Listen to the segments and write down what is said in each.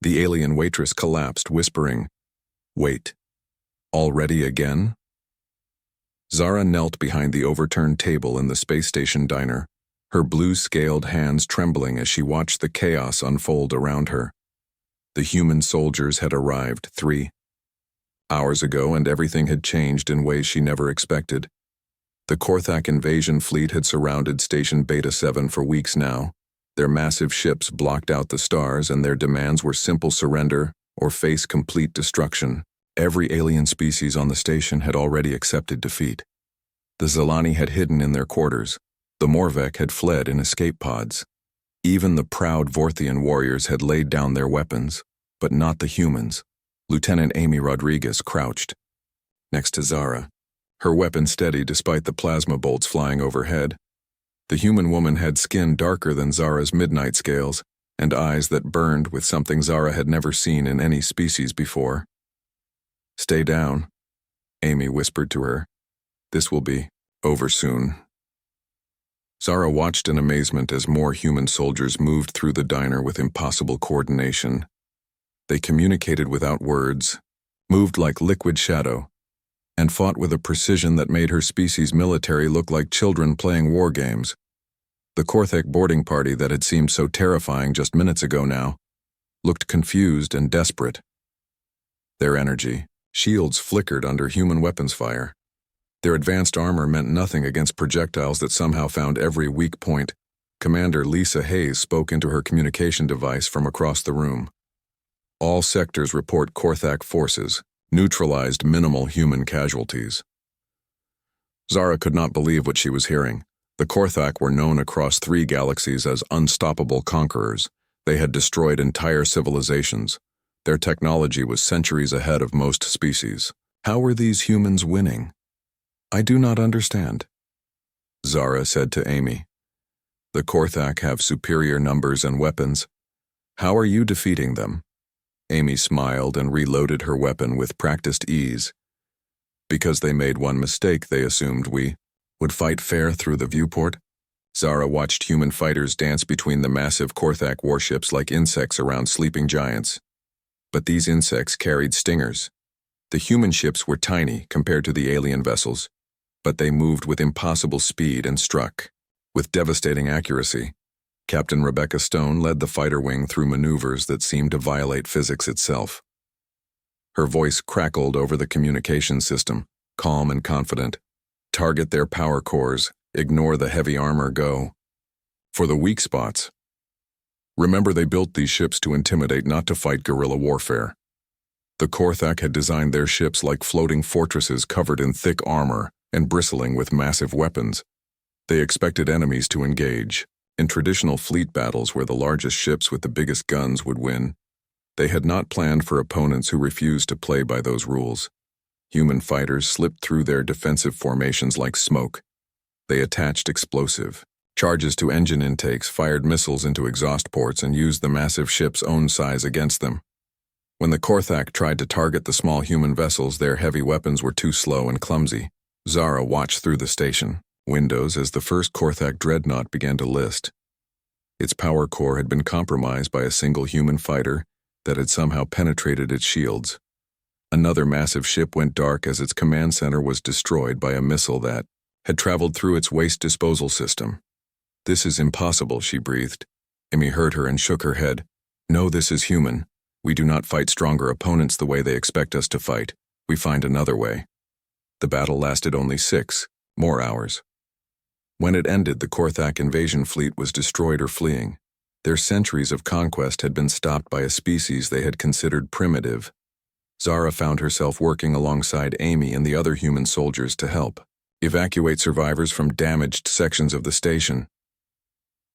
The alien waitress collapsed, whispering, "Wait. Already again?" Zara knelt behind the overturned table in the space station diner, her blue-scaled hands trembling as she watched the chaos unfold around her. The human soldiers had arrived 3 hours ago, and everything had changed in ways she never expected. The Korthak invasion fleet had surrounded Station Beta 7 for weeks now. Their massive ships blocked out the stars, and their demands were simple surrender or face complete destruction. Every alien species on the station had already accepted defeat. The Zilani had hidden in their quarters. The Morvek had fled in escape pods. Even the proud Vorthian warriors had laid down their weapons, but not the humans. Lieutenant Amy Rodriguez crouched next to Zara, her weapon steady despite the plasma bolts flying overhead. The human woman had skin darker than Zara's midnight scales, and eyes that burned with something Zara had never seen in any species before. "Stay down," Amy whispered to her. "This will be over soon." Zara watched in amazement as more human soldiers moved through the diner with impossible coordination. They communicated without words, moved like liquid shadow, and fought with a precision that made her species' military look like children playing war games. The Korthak boarding party that had seemed so terrifying just minutes ago now looked confused and desperate. Their energy, shields flickered under human weapons fire. Their advanced armor meant nothing against projectiles that somehow found every weak point. Commander Lisa Hayes spoke into her communication device from across the room. "All sectors report Korthak forces, neutralized minimal human casualties." Zara could not believe what she was hearing. The Korthak were known across 3 galaxies as unstoppable conquerors. They had destroyed entire civilizations. Their technology was centuries ahead of most species. How were these humans winning? "I do not understand," Zara said to Amy. "The Korthak have superior numbers and weapons. How are you defeating them?" Amy smiled and reloaded her weapon with practiced ease. "Because they made one mistake, they assumed we would fight fair through the viewport." Zara watched human fighters dance between the massive Korthak warships like insects around sleeping giants. But these insects carried stingers. The human ships were tiny compared to the alien vessels, but they moved with impossible speed and struck with devastating accuracy. Captain Rebecca Stone led the fighter wing through maneuvers that seemed to violate physics itself. Her voice crackled over the communication system, calm and confident. "Target their power cores, ignore the heavy armor, go for the weak spots. Remember, they built these ships to intimidate, not to fight guerrilla warfare." The Korthak had designed their ships like floating fortresses covered in thick armor and bristling with massive weapons. They expected enemies to engage. In traditional fleet battles where the largest ships with the biggest guns would win, they had not planned for opponents who refused to play by those rules. Human fighters slipped through their defensive formations like smoke. They attached explosive charges to engine intakes, fired missiles into exhaust ports, and used the massive ship's own size against them. When the Korthak tried to target the small human vessels, their heavy weapons were too slow and clumsy. Zara watched through the station windows as the first Korthak dreadnought began to list. Its power core had been compromised by a single human fighter that had somehow penetrated its shields. Another massive ship went dark as its command center was destroyed by a missile that had traveled through its waste disposal system. "This is impossible," she breathed. Amy heard her and shook her head. "No, this is human. We do not fight stronger opponents the way they expect us to fight. We find another way." The battle lasted only 6 more hours. When it ended, the Korthak invasion fleet was destroyed or fleeing. Their centuries of conquest had been stopped by a species they had considered primitive. Zara found herself working alongside Amy and the other human soldiers to help evacuate survivors from damaged sections of the station.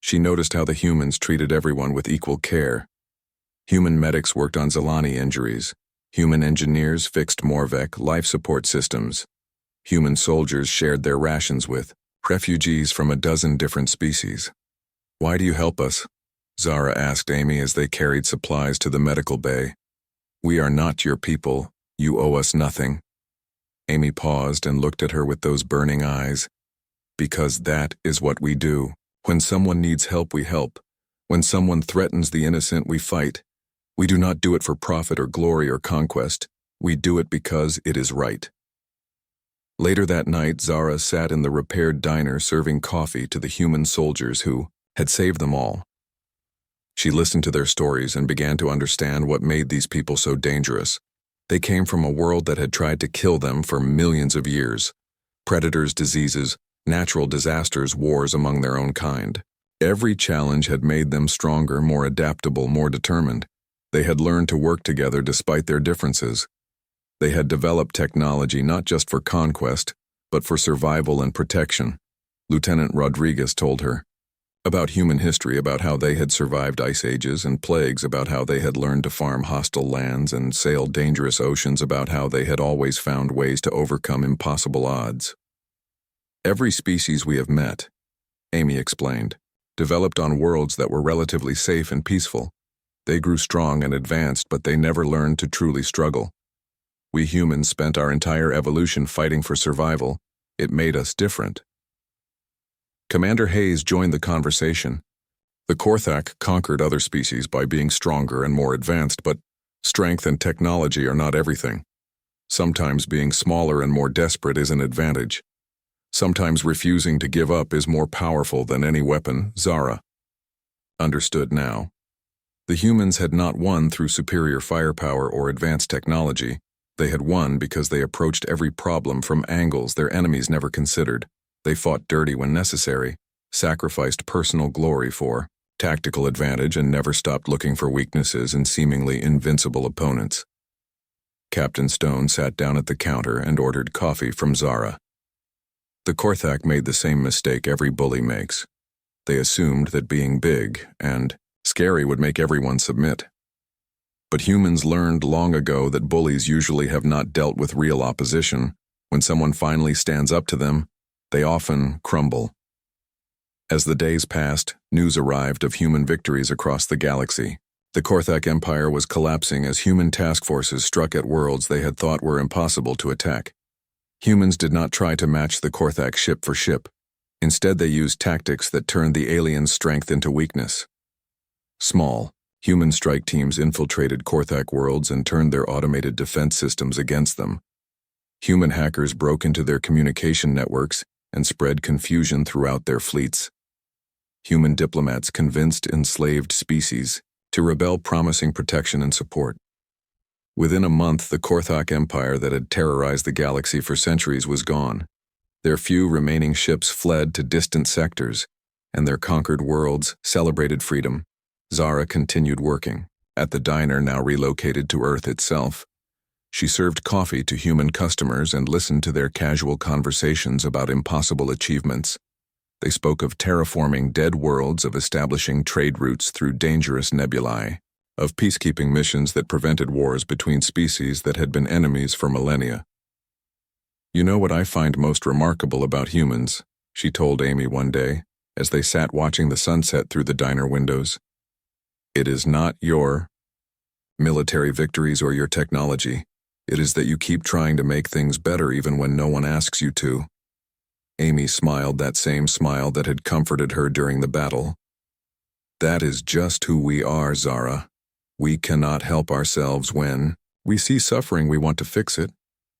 She noticed how the humans treated everyone with equal care. Human medics worked on Zilani injuries. Human engineers fixed Morvek life support systems. Human soldiers shared their rations with refugees from a dozen different species. "Why do you help us?" Zara asked Amy as they carried supplies to the medical bay. "We are not your people. You owe us nothing." Amy paused and looked at her with those burning eyes. "Because that is what we do. When someone needs help, we help. When someone threatens the innocent, we fight. We do not do it for profit or glory or conquest. We do it because it is right. Later that night, Zara sat in the repaired diner serving coffee to the human soldiers who had saved them all. She listened to their stories and began to understand what made these people so dangerous. They came from a world that had tried to kill them for millions of years. Predators, diseases, natural disasters, wars among their own kind. Every challenge had made them stronger, more adaptable, more determined. They had learned to work together despite their differences. They had developed technology not just for conquest, but for survival and protection. Lieutenant Rodriguez told her about human history, about how they had survived ice ages and plagues, about how they had learned to farm hostile lands and sail dangerous oceans, about how they had always found ways to overcome impossible odds. Every species we have met, Amy explained, developed on worlds that were relatively safe and peaceful. They grew strong and advanced, but they never learned to truly struggle. We humans spent our entire evolution fighting for survival. It made us different. Commander Hayes joined the conversation. The Korthak conquered other species by being stronger and more advanced, but strength and technology are not everything. Sometimes being smaller and more desperate is an advantage. Sometimes refusing to give up is more powerful than any weapon. Zara understood now. The humans had not won through superior firepower or advanced technology. They had won because they approached every problem from angles their enemies never considered. They fought dirty when necessary, sacrificed personal glory for tactical advantage, and never stopped looking for weaknesses in seemingly invincible opponents. Captain Stone sat down at the counter and ordered coffee from Zara. The Korthak made the same mistake every bully makes. They assumed that being big and scary would make everyone submit. But humans learned long ago that bullies usually have not dealt with real opposition. When someone finally stands up to them, they often crumble. As the days passed, news arrived of human victories across the galaxy. The Korthak Empire was collapsing as human task forces struck at worlds they had thought were impossible to attack. Humans did not try to match the Korthak ship for ship. Instead, they used tactics that turned the aliens' strength into weakness. Small, human strike teams infiltrated Korthak worlds and turned their automated defense systems against them. Human hackers broke into their communication networks and spread confusion throughout their fleets. Human diplomats convinced enslaved species to rebel, promising protection and support. Within a month, the Korthak Empire that had terrorized the galaxy for centuries was gone. Their few remaining ships fled to distant sectors, and their conquered worlds celebrated freedom. Zara continued working at the diner now relocated to Earth itself. She served coffee to human customers and listened to their casual conversations about impossible achievements. They spoke of terraforming dead worlds, of establishing trade routes through dangerous nebulae, of peacekeeping missions that prevented wars between species that had been enemies for millennia. "You know what I find most remarkable about humans," she told Amy one day, as they sat watching the sunset through the diner windows. "It is not your military victories or your technology. It is that you keep trying to make things better even when no one asks you to." Amy smiled, that same smile that had comforted her during the battle. "That is just who we are, Zara. We cannot help ourselves. When we see suffering, we want to fix it.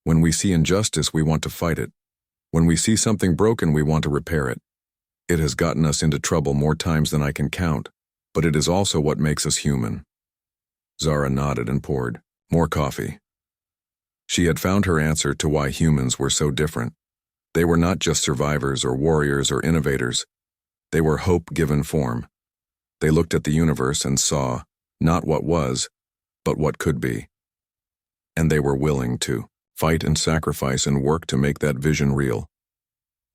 When we see injustice, we want to fight it. When we see something broken, we want to repair it. It has gotten us into trouble more times than I can count, but it is also what makes us human." Zara nodded and poured more coffee. She had found her answer to why humans were so different. They were not just survivors or warriors or innovators. They were hope given form. They looked at the universe and saw not what was, but what could be. And they were willing to fight and sacrifice and work to make that vision real.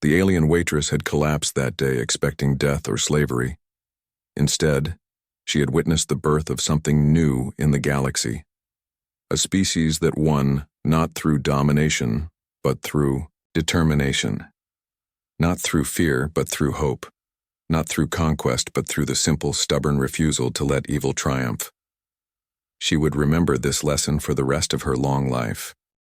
The alien Waitress had collapsed that day, expecting death or slavery. Instead, she had witnessed the birth of something new in the galaxy. A species that won not through domination, but through determination. Not through fear, but through hope. Not through conquest, but through the simple, stubborn refusal to let evil triumph. She would remember this lesson for the rest of her long life.